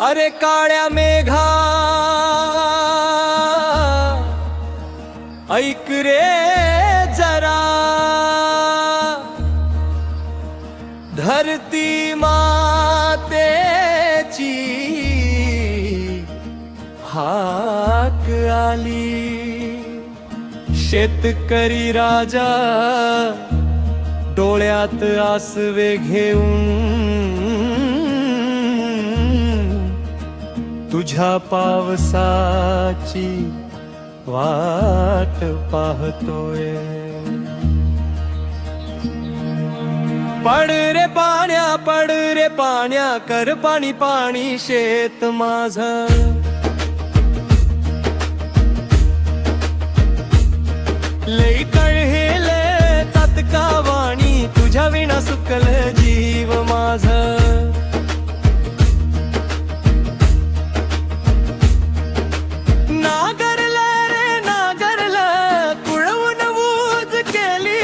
अरे काळ्या मेघा ऐक रे जरा, धरती मातेची हाक आली। शेतकरी राजा डोळ्यात आसवे घेऊन तुझ्या पावसाची वाट पाहतोय। पड रे पाण्या, पड रे पाण्या, कर पाणी पाणी शेत माझं। लई कळहेले चातकावाणी, तुझ्या विना सुकल जीव माझं। नागरलं रे नागरलं, कुळवून वूज केली,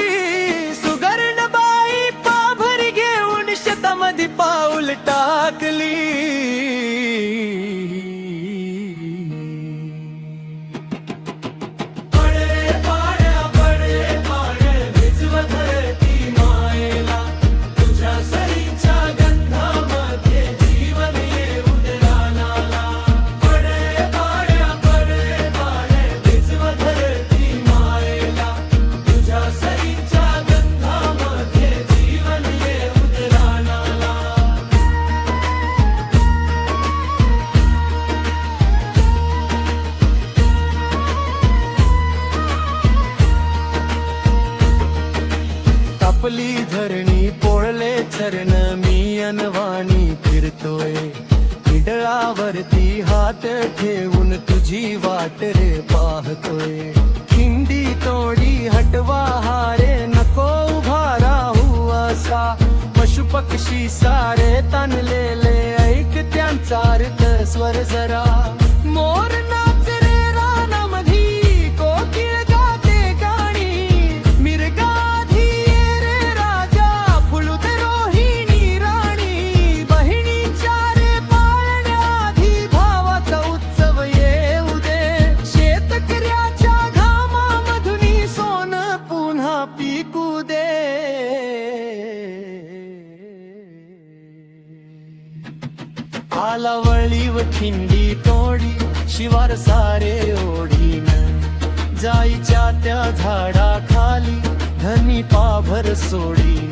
सुगरण बाई पाभर घेऊन शेतामध्ये पाऊल टाकली। आपली धरणी पोळले चरण, मी अनवाणी फिरतोय। इडळावरती हात ठेवून तुझी वाट रे पाहतोय। खिंडी तोडी हटवा हारे, नको उभा राहू असा। पशु पक्षी सारे ताणलेले, ऐक त्यांचा अर्थ स्वर जरा। मोर नाच रे रानामधी, कोकिळ गाते गाणी, मिरगा पिकू दे। आला वळीव खिंडी तोडी, शिवार सारे ओढीन, जाईच्या त्या झाडा खाली धनी पाभर सोडीन।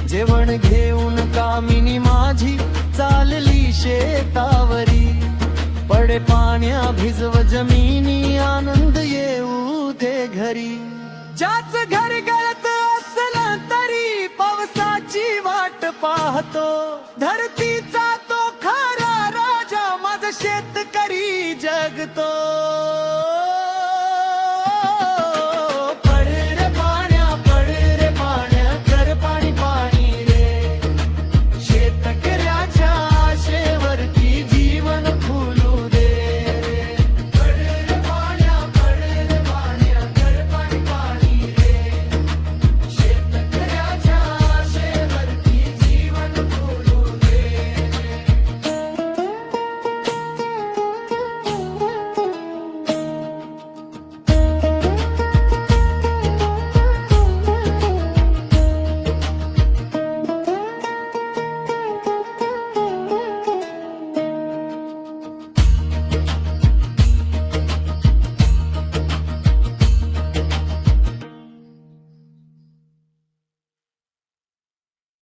जेवण घेऊन कामिनी माझी चालली शेतावरी, पडे पाण्या भिजव जमिनी, आनंद येऊ दे घरी। ज्याच घर गळत असलं तरी पावसाची वाट पाहतो, धरतीचा तो खरा राजा, माझा शेतकरी जगतो।